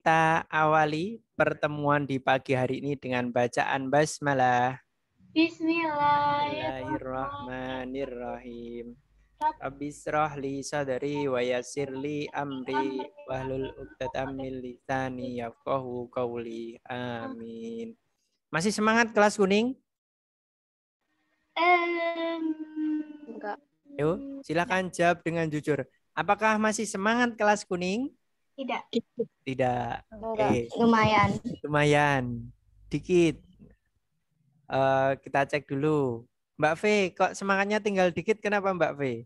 kita awali pertemuan di pagi hari ini dengan bacaan basmalah. Bismillahirrahmanirrahim. Rabbishrah li sadri wa yassir li amri wahlul 'uqdatam min lisani yafqahu qawli. Amin. Masih semangat kelas kuning? Enggak. Yuk, silakan jawab dengan jujur. Apakah masih semangat kelas kuning? Tidak. Tidak. Enggak. Oke. Lumayan. Lumayan. Dikit. Kita cek dulu. Mbak V, kok semangatnya tinggal dikit? Kenapa Mbak V?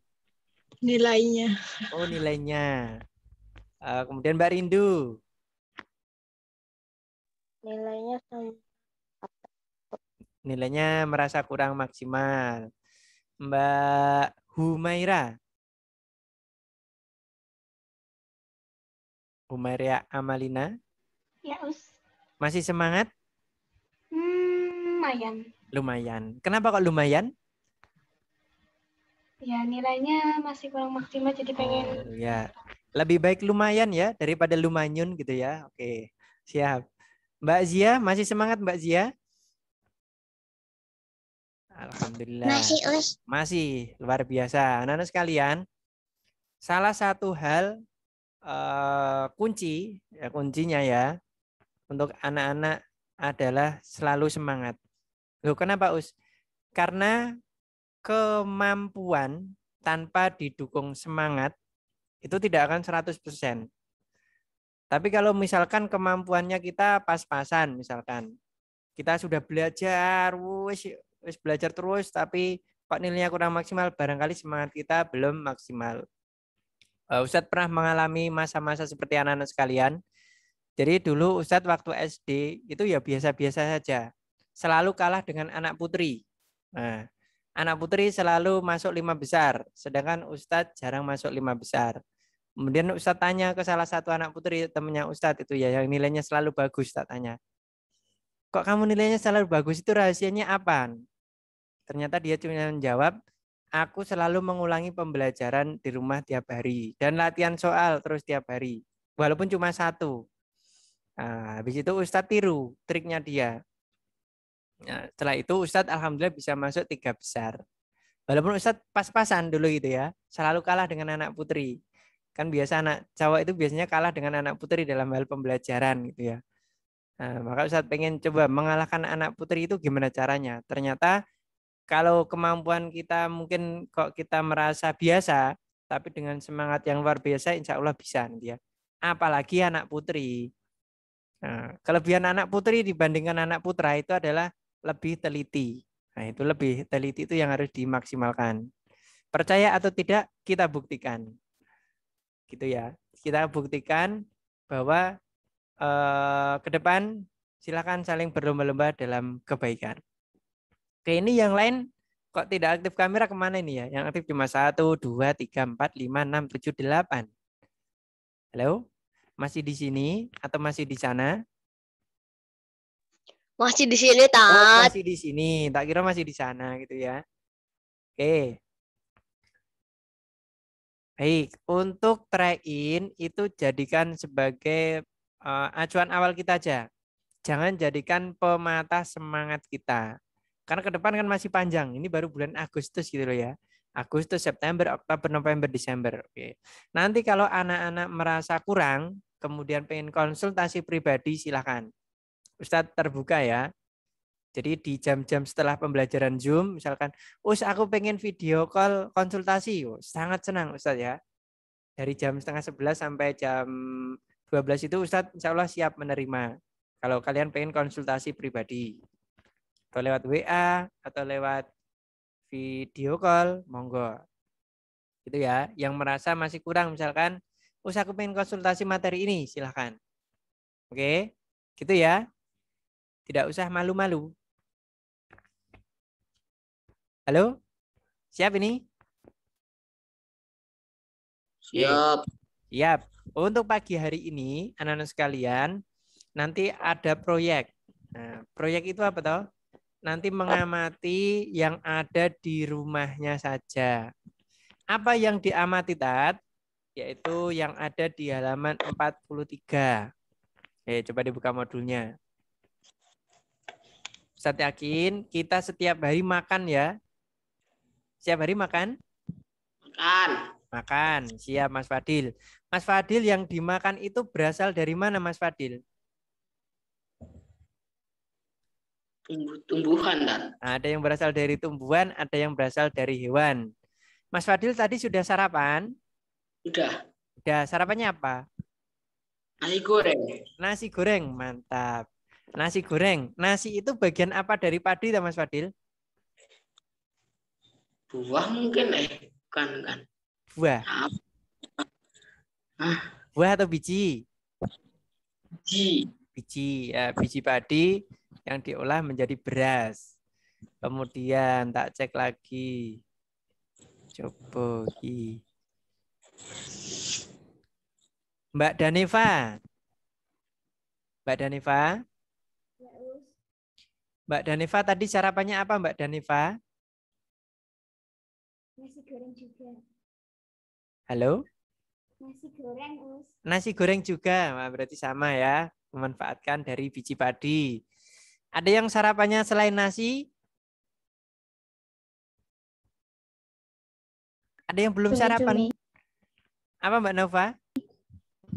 Nilainya. Oh, nilainya. Kemudian Mbak Rindu. Nilainya sama. Nilainya merasa kurang maksimal. Mbak Humaira. Humaira Amalina. Ya, Masih semangat? Lumayan. Lumayan. Kenapa kok lumayan? Ya, nilainya masih kurang maksimal jadi pengen. Oh, ya. Lebih baik lumayan ya daripada lumanyun gitu ya. Oke. Siap. Mbak Zia, masih semangat Mbak Zia? Alhamdulillah. Masih, Us. Masih, luar biasa. Anak-anak sekalian, salah satu hal kunci, ya kuncinya ya, untuk anak-anak adalah selalu semangat. Loh, kenapa Us? Karena kemampuan tanpa didukung semangat itu tidak akan 100%. Tapi kalau misalkan kemampuannya kita pas-pasan, misalkan kita sudah belajar, wis belajar terus, tapi kok nilainya kurang maksimal, barangkali semangat kita belum maksimal. Ustadz pernah mengalami masa-masa seperti anak-anak sekalian. Jadi dulu Ustadz waktu SD itu ya biasa-biasa saja. Selalu kalah dengan anak putri. Nah, anak putri selalu masuk 5 besar, sedangkan Ustadz jarang masuk 5 besar. Kemudian Ustadz tanya ke salah satu anak putri, temannya Ustadz itu ya, yang nilainya selalu bagus, Ustadz tanya. Kok kamu nilainya selalu bagus, itu rahasianya apa? Ternyata dia cuma menjawab, aku selalu mengulangi pembelajaran di rumah tiap hari. Dan latihan soal terus tiap hari. Walaupun cuma satu. Nah, habis itu Ustadz tiru triknya dia. Nah, setelah itu Ustadz alhamdulillah bisa masuk 3 besar. Walaupun Ustadz pas-pasan dulu gitu ya. Selalu kalah dengan anak putri. Kan biasa anak cowok itu biasanya kalah dengan anak putri dalam hal pembelajaran gitu ya. Nah, maka Ustadz pengen coba mengalahkan anak putri itu gimana caranya. Ternyata kalau kemampuan kita mungkin kok kita merasa biasa, tapi dengan semangat yang luar biasa insya Allah bisa gitu ya. Apalagi anak putri. Nah, kelebihan anak putri dibandingkan anak putra itu adalah lebih teliti. Nah, itu lebih teliti itu yang harus dimaksimalkan. Percaya atau tidak, kita buktikan. Gitu ya. Kita buktikan bahwa ke depan silakan saling berlomba-lomba dalam kebaikan. Oke, ini yang lain kok tidak aktif kamera kemana ini ya? Yang aktif cuma 1, 2, 3, 4, 5, 6, 7, 8. Halo? Masih di sini atau masih di sana? Masih di sini, Oh, Tat. masih di sini. Tak kira masih di sana gitu ya. Oke. Baik, untuk try-in itu jadikan sebagai acuan awal kita aja. Jangan jadikan pematah semangat kita. Karena ke depan kan masih panjang. Ini baru bulan Agustus gitu loh ya. Agustus, September, Oktober, November, Desember. Oke. Nanti kalau anak-anak merasa kurang, kemudian pengen konsultasi pribadi, silakan. Ustadz terbuka ya. Jadi di jam-jam setelah pembelajaran Zoom, misalkan, aku pengen video call konsultasi. Sangat senang Ustadz ya. Dari jam setengah 11 sampai jam 12 itu Ustadz insya Allah siap menerima. Kalau kalian pengen konsultasi pribadi. Atau lewat WA, atau lewat video call, monggo. Gitu ya. Yang merasa masih kurang misalkan, aku pengen konsultasi materi ini, silahkan. Oke, gitu ya. Tidak usah malu-malu. Halo? Siap ini? Siap. Siap. Untuk pagi hari ini, anak-anak sekalian, nanti ada proyek. Nah, proyek itu apa toh? Nanti mengamati yang ada di rumahnya saja. Apa yang diamati, Tat? Yaitu yang ada di halaman 43. Coba dibuka modulnya. Ustadz yakin kita setiap hari makan ya. Setiap hari makan? Makan. Makan. Siap Mas Fadil. Mas Fadil, yang dimakan itu berasal dari mana Mas Fadil? Tumbuhan, Dan. Ada yang berasal dari tumbuhan, ada yang berasal dari hewan. Mas Fadil tadi sudah sarapan? Udah. Udah, sarapannya apa? Nasi goreng. Nasi goreng, mantap. Nasi goreng. Nasi itu bagian apa dari padi, Mas Fadil? Buah mungkin, bukan kan? Buah. Buah atau biji? Biji. Biji, ya, biji padi yang diolah menjadi beras. Kemudian tak cek lagi. Coba lagi. Mbak Daneva. Mbak Daneva. Mbak Daneva tadi sarapannya apa Mbak Daneva? Nasi goreng juga. Halo? Nasi goreng, Us. Nasi goreng juga, nah, berarti sama ya. Memanfaatkan dari biji padi. Ada yang sarapannya selain nasi? Ada yang belum sarapan? Apa Mbak Nova?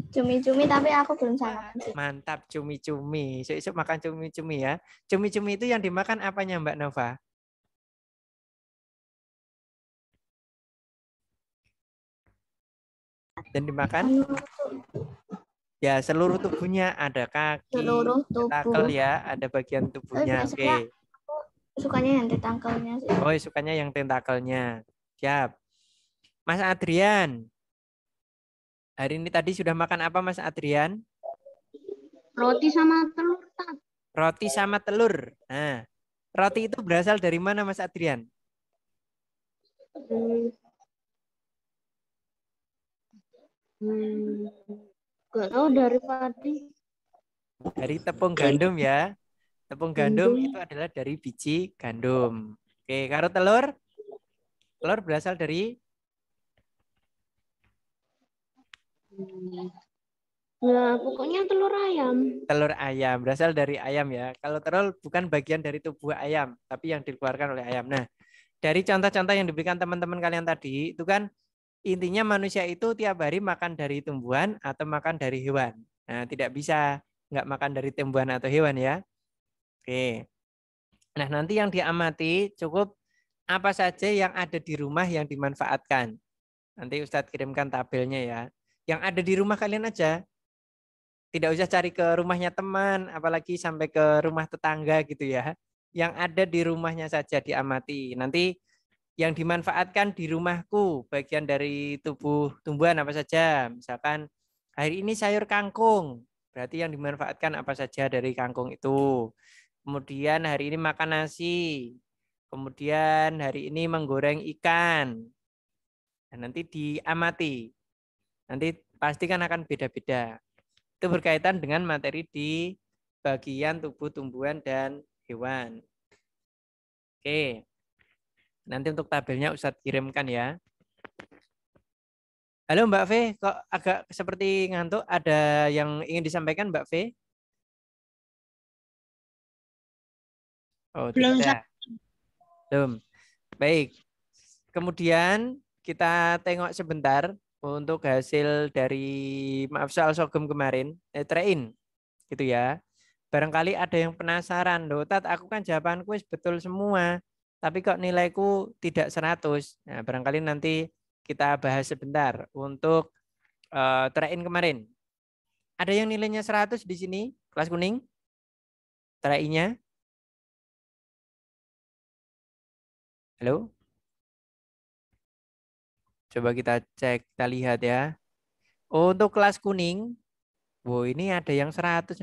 Cumi-cumi, tapi aku belum sarapan sih. Mantap, cumi-cumi. Esok makan cumi-cumi ya. Cumi-cumi itu yang dimakan apanya Mbak Nova? Dan dimakan? Ya, seluruh tubuhnya. Ada kaki, Seluruh tubuh. tentakel ya, ada bagian tubuhnya. Oke. Sukanya yang tentakelnya sih. Oh, sukanya yang tentakelnya. Siap. Mas Adrian. Hari ini tadi sudah makan apa Mas Adrian? Roti sama telur. Roti sama telur. Nah, roti itu berasal dari mana Mas Adrian? Gak tahu, dari padi. Dari tepung gandum ya. Tepung gandum itu adalah dari biji gandum. Oke, kalau telur? Telur berasal dari? Ya, pokoknya telur ayam. Telur ayam, berasal dari ayam ya. Kalau telur bukan bagian dari tubuh ayam, tapi yang dikeluarkan oleh ayam. Nah, dari contoh-contoh yang diberikan teman-teman kalian tadi, itu kan intinya manusia itu tiap hari makan dari tumbuhan atau makan dari hewan. Nah, tidak bisa nggak makan dari tumbuhan atau hewan ya. Oke. Nah, nanti yang diamati cukup apa saja yang ada di rumah yang dimanfaatkan. Nanti Ustadz kirimkan tabelnya ya. Yang ada di rumah kalian aja. Tidak usah cari ke rumahnya teman, apalagi sampai ke rumah tetangga gitu ya. Yang ada di rumahnya saja diamati. Nanti yang dimanfaatkan di rumahku, bagian dari tubuh tumbuhan apa saja. Misalkan hari ini sayur kangkung, berarti yang dimanfaatkan apa saja dari kangkung itu. Kemudian hari ini makan nasi. Kemudian hari ini menggoreng ikan. Dan nanti diamati. Nanti pasti kan akan beda-beda. Itu berkaitan dengan materi di bagian tubuh tumbuhan dan hewan. Oke. Nanti untuk tabelnya Ustadz kirimkan ya. Halo Mbak V, kok agak seperti ngantuk? Ada yang ingin disampaikan Mbak V? Oh, Belum. tidak. Belum. Baik. Kemudian kita tengok sebentar untuk hasil dari soal Sogem kemarin, train gitu ya. Barangkali ada yang penasaran, loh Tat, aku kan jawabanku betul semua, tapi kok nilaiku tidak 100. Nah, barangkali nanti kita bahas sebentar untuk train kemarin. Ada yang nilainya 100 di sini, kelas kuning? Trainnya? Halo? Coba kita cek, kita lihat ya. Untuk kelas kuning, ini ada yang 100,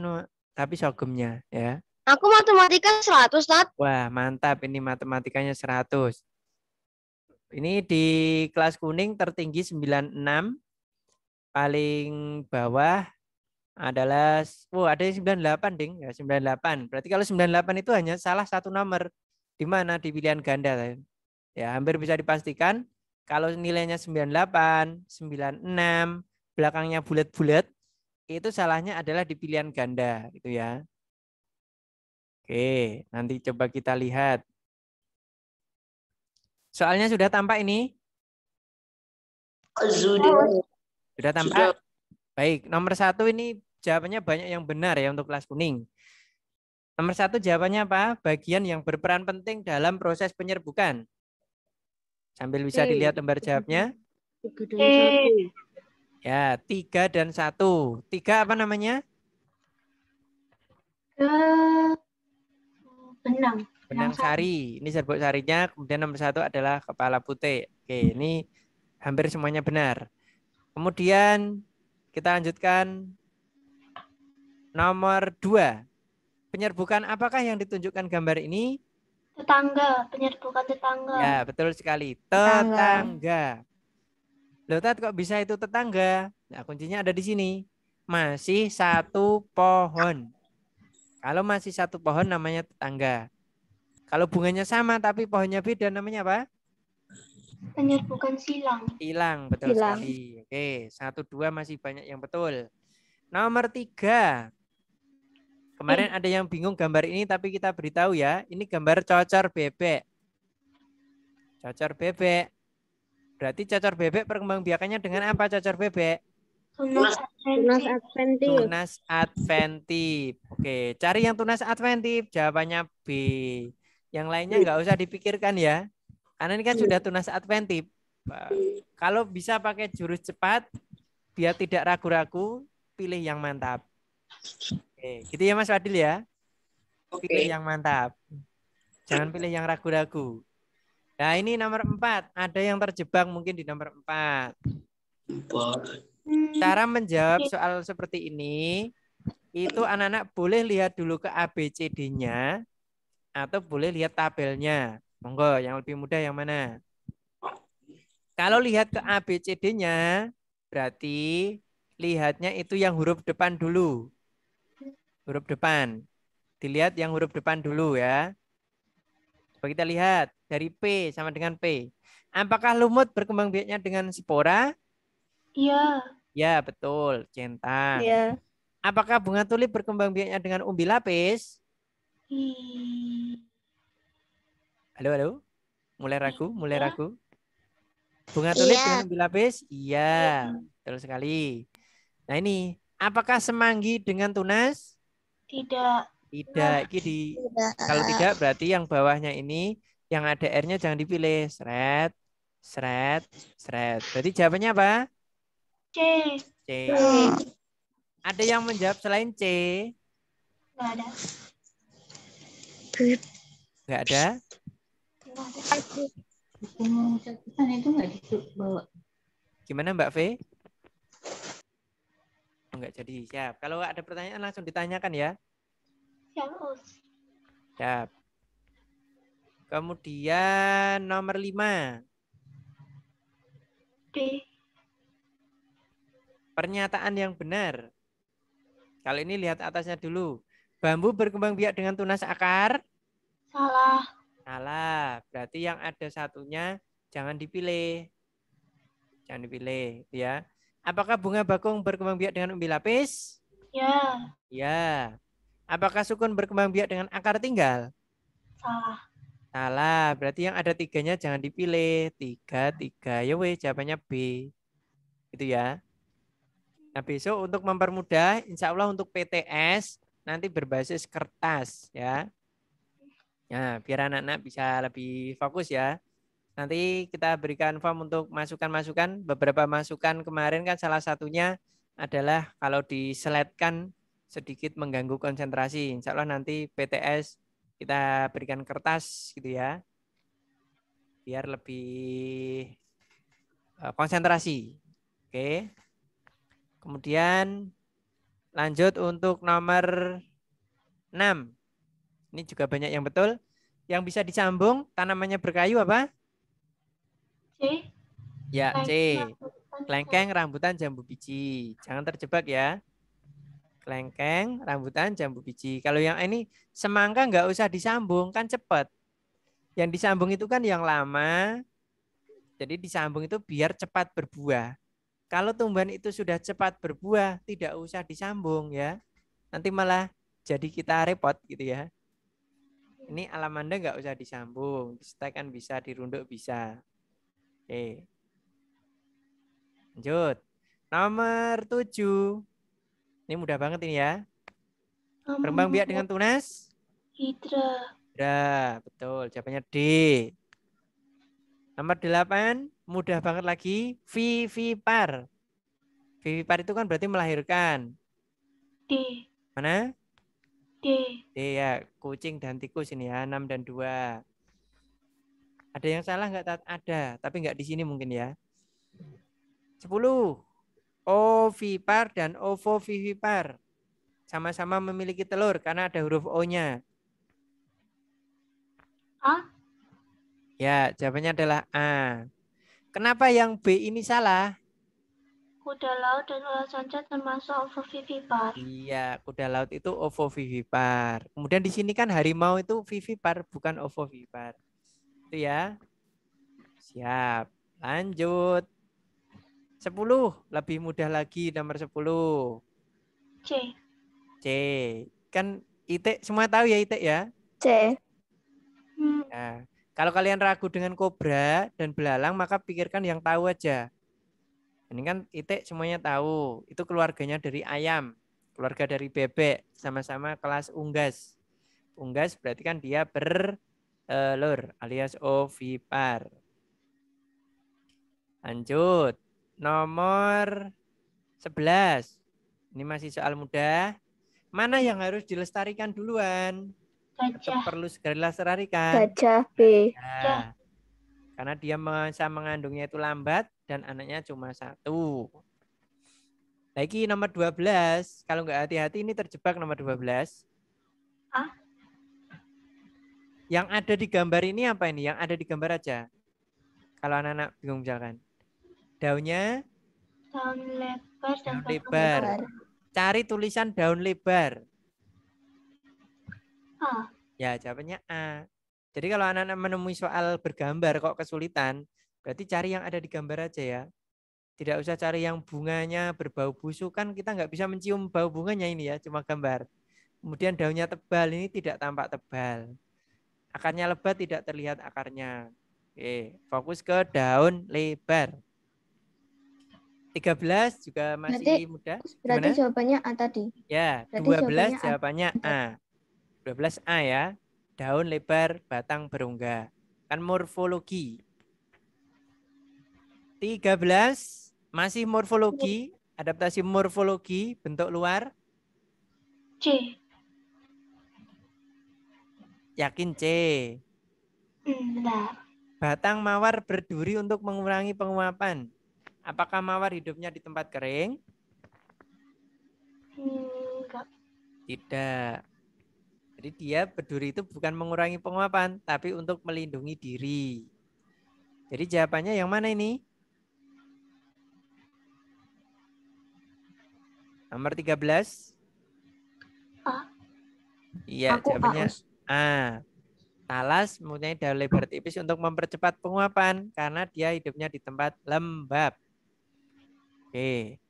tapi Sogemnya ya. Aku matematika 100, Tat. Wah, mantap ini matematikanya 100. Ini di kelas kuning tertinggi 96, paling bawah adalah ada yang 98, Ding. Ya, 98. Berarti kalau 98 itu hanya salah satu nomor di mana di pilihan ganda. Ya, hampir bisa dipastikan kalau nilainya 98, 96, belakangnya bulat-bulat, itu salahnya adalah di pilihan ganda gitu ya. Oke, nanti coba kita lihat. Soalnya sudah tampak ini? Sudah. Sudah tampak? Baik, nomor 1 ini jawabannya banyak yang benar ya untuk kelas kuning. Nomor 1 jawabannya apa? Bagian yang berperan penting dalam proses penyerbukan. Sambil bisa dilihat lembar jawabnya. 3 dan 1. Ya, 3 dan 1. 3 apa namanya? Benang. Benang sari. Ini serbuk sarinya. Kemudian nomor 1 adalah kepala putih. Oke, ini hampir semuanya benar. Kemudian kita lanjutkan nomor 2. Penyerbukan apakah yang ditunjukkan gambar ini? Tetangga, penyerbukan tetangga. Ya, betul sekali. Tetangga. Tetangga. Loh, Tat, kok bisa itu tetangga? Nah, kuncinya ada di sini. Masih satu pohon. Kalau masih satu pohon namanya tetangga. Kalau bunganya sama tapi pohonnya beda namanya apa? Penyerbukan silang. Silang, betul Silang. sekali. Oke, 1, 2 masih banyak yang betul. Nomor 3. Kemarin ada yang bingung gambar ini tapi kita beritahu ya. Ini gambar cocor bebek. Cocor bebek. Berarti cocor bebek perkembangbiakannya dengan apa cocor bebek? Tunas Tunas adventif. adventif. Tunas adventif. Oke, cari yang tunas adventif. Jawabannya B. Yang lainnya nggak usah dipikirkan ya. Karena ini kan sudah tunas adventif. Kalau bisa pakai jurus cepat, biar tidak ragu-ragu, pilih yang mantap. Oke, gitu ya Mas Fadil ya. Pilih yang mantap. Jangan pilih yang ragu-ragu. Nah ini nomor 4. Ada yang terjebak mungkin di nomor 4. Cara menjawab soal seperti ini, itu anak-anak boleh lihat dulu ke ABCD-nya atau boleh lihat tabelnya. Monggo, yang lebih mudah yang mana? Kalau lihat ke ABCD-nya, berarti lihatnya itu yang huruf depan dulu. Huruf depan. Dilihat yang huruf depan dulu ya. Coba kita lihat dari P sama dengan P. Apakah lumut berkembang biaknya dengan spora? Iya. Ya, betul. Centang. Iya. Apakah bunga tulip berkembang biaknya dengan umbi lapis? Halo, halo. Mulai ragu, mulai ragu. Bunga tulip dengan umbi lapis? Iya, betul sekali. Nah ini, apakah semanggi dengan tunas? Tidak. Tidak. Kalau tidak berarti yang bawahnya ini yang ada R-nya jangan dipilih. Seret, seret, seret. Berarti jawabannya apa? C. C. Ada yang menjawab selain C? Nggak ada. Enggak ada? Catatan itu nggak dibawa. Gimana Mbak V? Enggak jadi. Siap. Kalau ada pertanyaan langsung ditanyakan ya. Siap. Kemudian nomor 5. D. Pernyataan yang benar. Kalau ini lihat atasnya dulu. Bambu berkembang biak dengan tunas akar? Salah. Salah. Berarti yang ada satunya jangan dipilih. Jangan dipilih ya. Apakah bunga bakung berkembang biak dengan umbi lapis? Ya. Ya. Apakah sukun berkembang biak dengan akar tinggal? Salah. Salah. Berarti yang ada 3-nya jangan dipilih. 3, 3. Ya weh, jawabannya B. Gitu ya. Nah besok untuk mempermudah, insya Allah untuk PTS nanti berbasis kertas ya. Nah biar anak-anak bisa lebih fokus ya. Nanti kita berikan form untuk masukan-masukan. Beberapa masukan kemarin kan salah satunya adalah kalau diseletkan sedikit mengganggu konsentrasi. Insya Allah nanti PTS kita berikan kertas gitu ya. Biar lebih konsentrasi. Oke. Kemudian lanjut untuk nomor 6. Ini juga banyak yang betul. Yang bisa disambung tanamannya berkayu apa? C. Ya, C. Kelengkeng, rambutan, jambu biji. Jangan terjebak ya. Kelengkeng, rambutan, jambu biji. Kalau yang ini semangka nggak usah disambung, kan cepat. Yang disambung itu kan yang lama. Jadi disambung itu biar cepat berbuah. Kalau tumbuhan itu sudah cepat berbuah, tidak usah disambung ya. Nanti malah jadi kita repot gitu ya. Ini alamanda nggak usah disambung. Di-stek kan bisa, dirunduk bisa. Oke. Lanjut. Nomor 7. Ini mudah banget ini ya. Berkembang biak dengan tunas? Hidra. Hidra, betul. Jawabannya D. Nomor 8, mudah banget lagi. Vivipar. Vivipar itu kan berarti melahirkan. D. Mana? D. D ya, kucing dan tikus ini ya, 6 dan 2. Ada yang salah nggak, Tat? Ada, tapi nggak di sini mungkin ya. 10. Ovipar dan ovovivipar. Sama-sama memiliki telur karena ada huruf O-nya. A. Ya, jawabannya adalah A. Kenapa yang B ini salah? Kuda laut dan ular sanca termasuk ovovivipar. Iya, kuda laut itu ovovivipar. Kemudian di sini kan harimau itu vivipar, bukan ovovivipar. Itu ya. Siap. Lanjut. 10. Lebih mudah lagi nomor 10. C. C. Kan Itik semua tahu ya Itik ya? C. Nah, kalau kalian ragu dengan kobra dan belalang, maka pikirkan yang tahu aja. Ini kan Itik semuanya tahu. Itu keluarganya dari ayam. Keluarga dari bebek. Sama-sama kelas unggas. Unggas berarti kan dia bertelur alias ovipar. Lanjut. Nomor 11. Ini masih soal mudah. Mana yang harus dilestarikan duluan? Atau Gajah. perlu segera dilestarikan? Gajah. B. Ya. Karena dia masa mengandungnya itu lambat dan anaknya cuma 1. Lagi nomor 12. Kalau nggak hati-hati ini terjebak nomor 12. A. Yang ada di gambar ini apa ini? Yang ada di gambar aja. Kalau anak-anak bingung misalkan. Daunnya Daun lebar dan daun batang lebar. lebar. Cari tulisan daun lebar. A. Ya, jawabannya A. Jadi kalau anak-anak menemui soal bergambar kok kesulitan, berarti cari yang ada di gambar aja ya. Tidak usah cari yang bunganya berbau busuk, kan kita nggak bisa mencium bau bunganya ini ya, cuma gambar. Kemudian daunnya tebal, ini tidak tampak tebal. Akarnya lebat, tidak terlihat akarnya. Oke, fokus ke daun lebar. 13 juga masih mudah. Berarti Gimana? jawabannya A tadi. Ya, Berarti 12 jawabannya A. 12A ya. Daun lebar, batang berongga. Kan morfologi. 13 masih morfologi, adaptasi morfologi bentuk luar. C. Yakin C. Benar. Batang mawar berduri untuk mengurangi penguapan. Apakah mawar hidupnya di tempat kering? Enggak. Tidak. Jadi dia berduri itu bukan mengurangi penguapan, tapi untuk melindungi diri. Jadi jawabannya yang mana ini? Nomor 13. A. Iya, Aku jawabannya A. A. Talas mempunyai daun lebar tipis untuk mempercepat penguapan karena dia hidupnya di tempat lembab. Oke.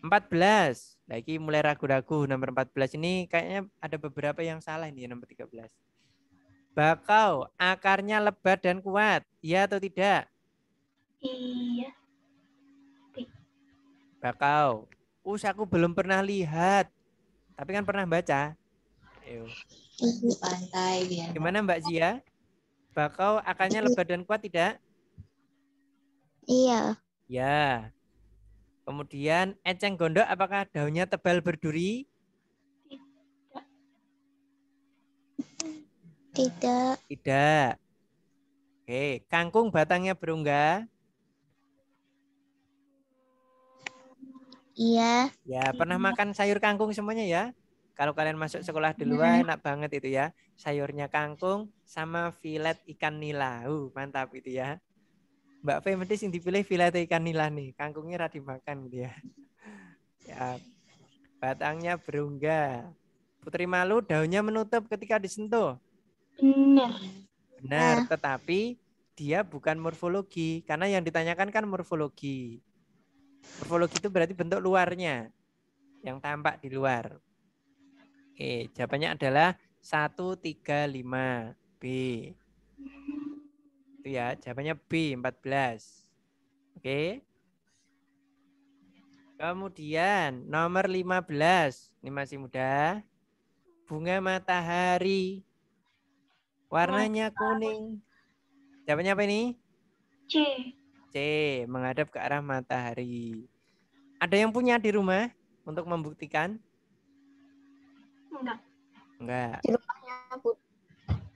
14. Lagi mulai ragu-ragu nomor 14 ini kayaknya ada beberapa yang salah ini nomor 13. Bakau akarnya lebat dan kuat. Iya atau tidak? Iya. Bakau. Aku belum pernah lihat. Tapi kan pernah baca. Ayo. Pantai dia. Gimana Mbak Zia? Bakau akarnya lebat dan kuat tidak? Iya. Ya. Kemudian eceng gondok apakah daunnya tebal berduri? Tidak. Tidak. Oke, kangkung batangnya berongga? Iya. Ya, pernah makan sayur kangkung semuanya ya? Kalau kalian masuk sekolah di luar enak banget itu ya. Sayurnya kangkung sama filet ikan nila. Mantap itu ya. Mbak Fe mesti yang dipilih filet ikan nila nih. Kangkungnya rada dimakan gitu ya. Ya. Batangnya berongga. Putri malu daunnya menutup ketika disentuh. Benar. Benar, tetapi dia bukan morfologi. Karena yang ditanyakan kan morfologi. Morfologi itu berarti bentuk luarnya. Yang tampak di luar. Oke, jawabannya adalah 135 B. Itu ya, jawabannya B 14. Oke. Kemudian nomor 15. Ini masih mudah. Bunga matahari. Warnanya kuning. Jawabannya apa ini? C. C, menghadap ke arah matahari. Ada yang punya di rumah untuk membuktikan? Enggak. Enggak. Di rumahnya Bu.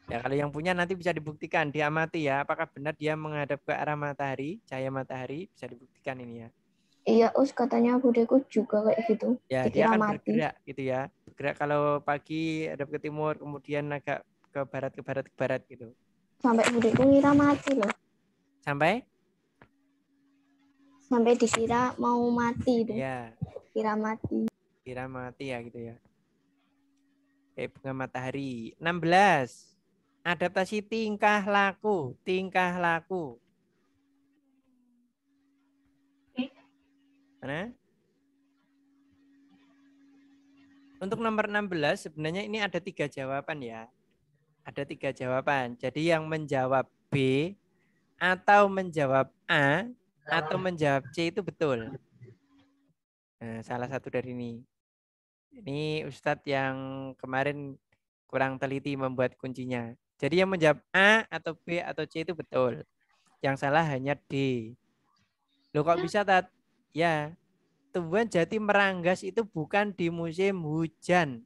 Ya, kalau yang punya nanti bisa dibuktikan, diamati ya. Apakah benar dia menghadap ke arah matahari, cahaya matahari, bisa dibuktikan ini ya. Iya, Us, katanya budeku juga kayak gitu. Ya, dia Dikira akan mati. bergerak gitu ya. Bergerak kalau pagi hadap ke timur, kemudian agak ke barat gitu. Sampai budeku ngira mati loh. Sampai? Sampai dikira mau mati deh. Ya, Kira mati. kira mati ya gitu ya. Oke, bunga matahari. 16. Adaptasi tingkah laku. Tingkah laku. Mana? Untuk nomor 16 sebenarnya ini ada 3 jawaban ya. Ada 3 jawaban. Jadi yang menjawab B atau menjawab A atau menjawab C itu betul. Nah, salah satu dari ini. Ini Ustadz yang kemarin kurang teliti membuat kuncinya. Jadi yang menjawab A atau B atau C itu betul. Yang salah hanya D. Loh kok bisa, Tat? Ya, tumbuhan jati meranggas itu bukan di musim hujan.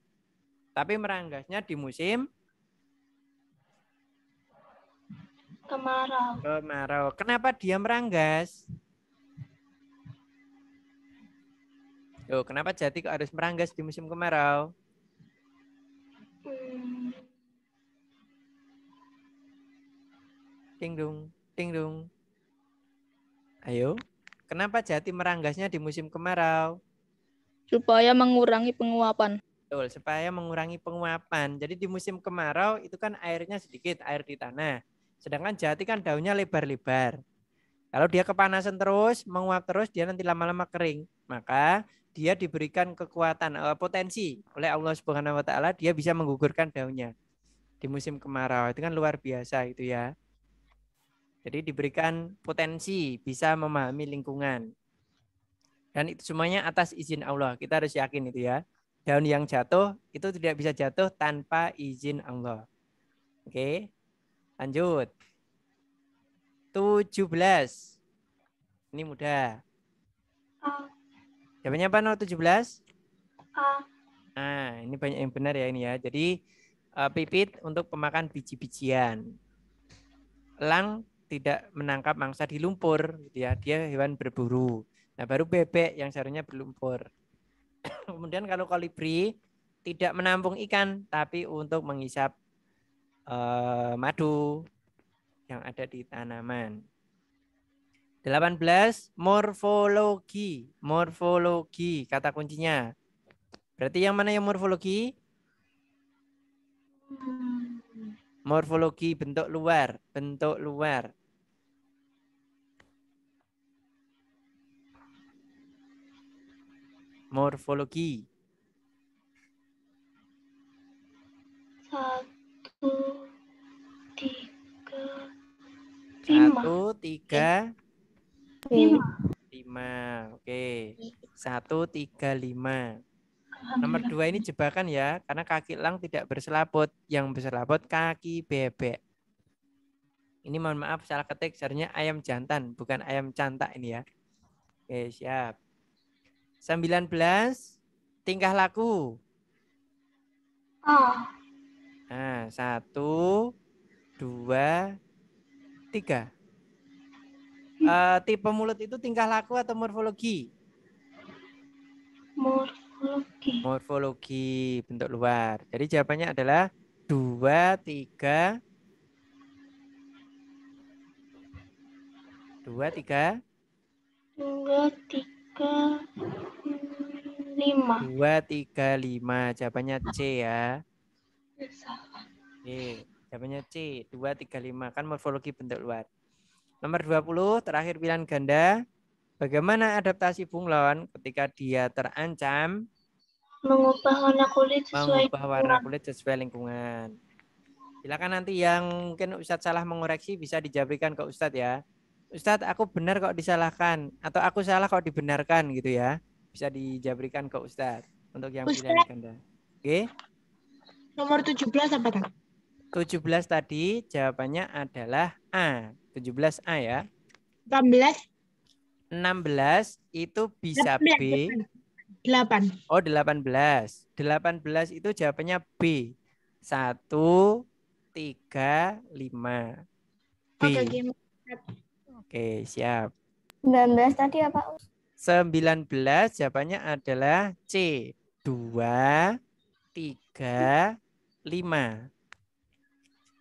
Tapi meranggasnya di musim Kemarau. kemarau. Kenapa dia meranggas? Loh, kenapa jati kok harus meranggas di musim kemarau? Hmm, Ding dong, ding dong. Ayo, kenapa jati meranggasnya di musim kemarau? Supaya mengurangi penguapan. Betul, supaya mengurangi penguapan. Jadi di musim kemarau itu kan airnya sedikit, air di tanah. Sedangkan jati kan daunnya lebar-lebar. Kalau dia kepanasan terus, menguap terus, dia nanti lama-lama kering. Maka dia diberikan kekuatan, potensi oleh Allah Subhanahu wa taala, dia bisa menggugurkan daunnya di musim kemarau. Itu kan luar biasa itu ya. Jadi diberikan potensi bisa memahami lingkungan. Dan itu semuanya atas izin Allah. Kita harus yakin itu ya. Daun yang jatuh itu tidak bisa jatuh tanpa izin Allah. Oke. Lanjut. 17. Ini mudah. A. Jawabannya apa no 17? A. Nah, ini banyak yang benar ya ini ya. Jadi pipit untuk pemakan biji-bijian. Elang tidak menangkap mangsa di lumpur, gitu ya. Dia hewan berburu. Nah, baru bebek yang seharusnya berlumpur. Kemudian kalau kolibri tidak menampung ikan, tapi untuk menghisap madu yang ada di tanaman. 18. Morfologi. Morfologi, kata kuncinya. Berarti yang mana yang morfologi? Hmm, Morfologi bentuk luar. Bentuk luar. Morfologi. 1, 3, 5. 1, 3, B. 5. Oke. 1, 3, 5. Nomor 2 ini jebakan ya, karena kaki elang tidak berselaput. Yang berselaput kaki bebek. Ini mohon maaf salah ketik, seharusnya ayam jantan, bukan ayam cantak ini ya. Oke, siap. 19. Tingkah laku. A. Nah, 1, 2, 3. Tipe mulut itu tingkah laku atau morfologi? Morfologi. Morfologi bentuk luar. Jadi jawabannya adalah 2, 3, 2, 3, 2, 3, 5. 2, 3, 5. Jawabannya C ya. Salah. Oke, jawabannya C, 2, 3, 5. Kan morfologi bentuk luar. Nomor 20, terakhir pilihan ganda. Bagaimana adaptasi bunglon ketika dia terancam Mengubah warna kulit sesuai mengubah warna kulit sesuai lingkungan? Silakan nanti yang mungkin Ustadz salah mengoreksi bisa dijabrikan ke Ustadz ya. Ustadz, aku benar kok disalahkan atau aku salah kok dibenarkan gitu ya. Bisa dijabrikan ke Ustadz untuk yang pilihan Ustadz, ganda. Oke. nomor 17 apa tak? 17 tadi jawabannya adalah A. 17A ya. 18. 16 itu bisa B. 8. Oh, 18. 18 itu jawabannya B. 1, 3, 5. B. Oke, gimana? Oke, siap. 19 tadi apa? 19 jawabannya adalah C. 2, 3, 5.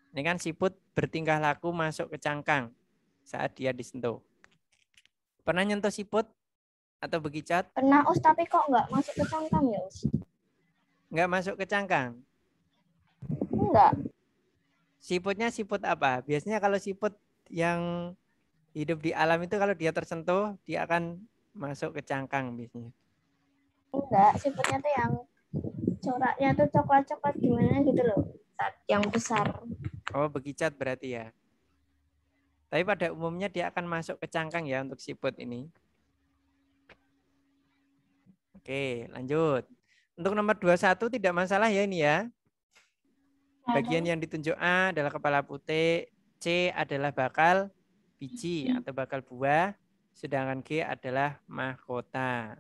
Ini kan siput bertingkah laku masuk ke cangkang saat dia disentuh. Pernah nyentuh siput atau bekicot? Pernah Us, tapi kok nggak masuk ke cangkang ya Us? Nggak masuk ke cangkang. Enggak. Siputnya siput apa? Biasanya kalau siput yang hidup di alam itu kalau dia tersentuh, dia akan masuk ke cangkang biasanya. Enggak, siputnya tuh yang coraknya tuh coklat-coklat gimana gitu loh. Yang besar. Oh, bekicot berarti ya. Tapi pada umumnya dia akan masuk ke cangkang ya untuk siput ini. Oke, lanjut. Untuk nomor 21 tidak masalah ya ini ya. Bagian yang ditunjuk A adalah kepala putih, C adalah bakal biji atau bakal buah, sedangkan G adalah mahkota.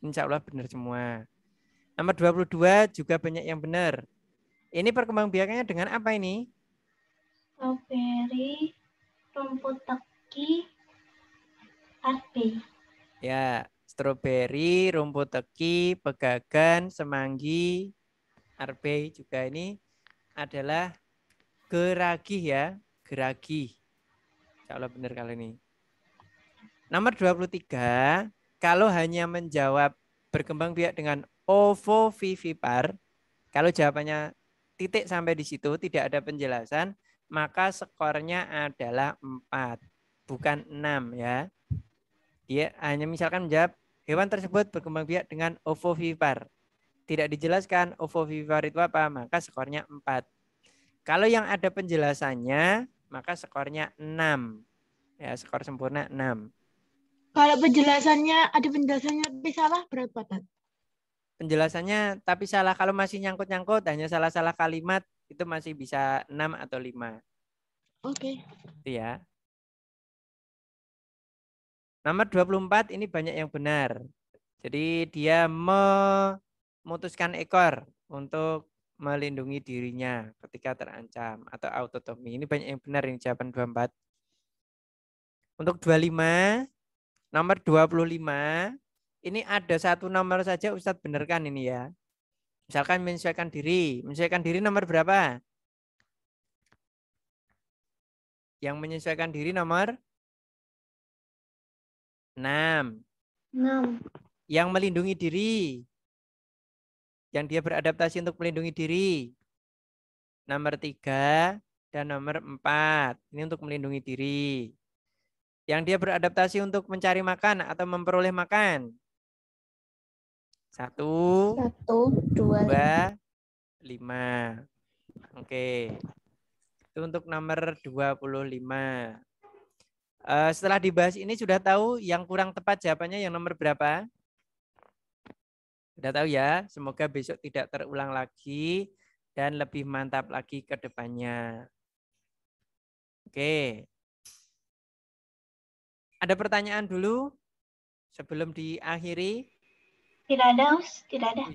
Insya Allah benar semua. Nomor 22 juga banyak yang benar. Ini perkembangbiakannya dengan apa ini? Strawberry, rumput teki, ate. Ya, stroberi, rumput teki, pegagan, semanggi, arbe juga ini adalah geragih ya, geragih. Insya Allah benar kali ini. Nomor 23, kalau hanya menjawab berkembang biak dengan ovovivipar, kalau jawabannya titik sampai di situ tidak ada penjelasan, maka skornya adalah 4, bukan 6 ya. Dia hanya misalkan menjawab hewan tersebut berkembang biak dengan ovovivipar. Tidak dijelaskan ovovivipar itu apa, maka skornya 4. Kalau yang ada penjelasannya, maka skornya 6. Ya, skor sempurna 6. Kalau penjelasannya ada penjelasannya tapi salah berapa tak? Penjelasannya tapi salah, kalau masih nyangkut-nyangkut hanya salah-salah kalimat itu masih bisa 6 atau 5. Oke. Itu ya. Nomor 24 ini banyak yang benar. Jadi dia memutuskan ekor untuk melindungi dirinya ketika terancam atau autotomi. Ini banyak yang benar ini jawaban 24. Untuk 25, nomor 25 ini ada satu nomor saja Ustadz benarkan ini ya. Misalkan menyesuaikan diri. Menyesuaikan diri nomor berapa? Yang menyesuaikan diri nomor 6. 6. Yang melindungi diri. Yang dia beradaptasi untuk melindungi diri. Nomor 3 dan nomor 4. Ini untuk melindungi diri. Yang dia beradaptasi untuk mencari makan atau memperoleh makan. 1, 2, 5. Oke. Itu untuk nomor 25. Setelah dibahas ini sudah tahu yang kurang tepat jawabannya yang nomor berapa? Sudah tahu ya. Semoga besok tidak terulang lagi dan lebih mantap lagi ke depannya. Oke. Ada pertanyaan dulu sebelum diakhiri? Tidak ada, Us. Tidak ada.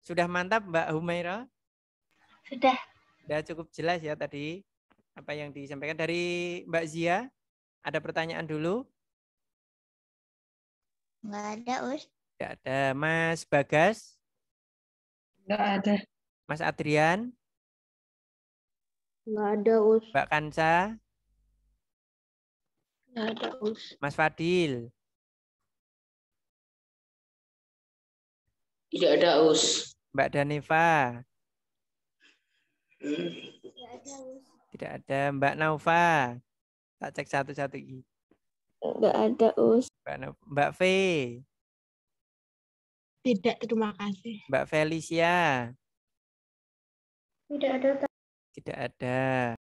Sudah mantap Mbak Humaira? Sudah. Sudah cukup jelas ya tadi apa yang disampaikan dari Mbak Zia. Ada pertanyaan dulu? Enggak ada, Us. Tidak ada. Mas Bagas? Enggak ada. Mas Adrian? Enggak ada, Us. Mbak Kansa? Enggak ada, Us. Mas Fadil? Tidak ada, Us. Mbak Daneva? Hmm. Enggak ada, Us. Tidak ada. Mbak Naufa? Tak cek satu-satu iki. Enggak ada, Us. Mbak V, Tidak, terima kasih. Mbak Felicia. Tidak ada. Tidak ada.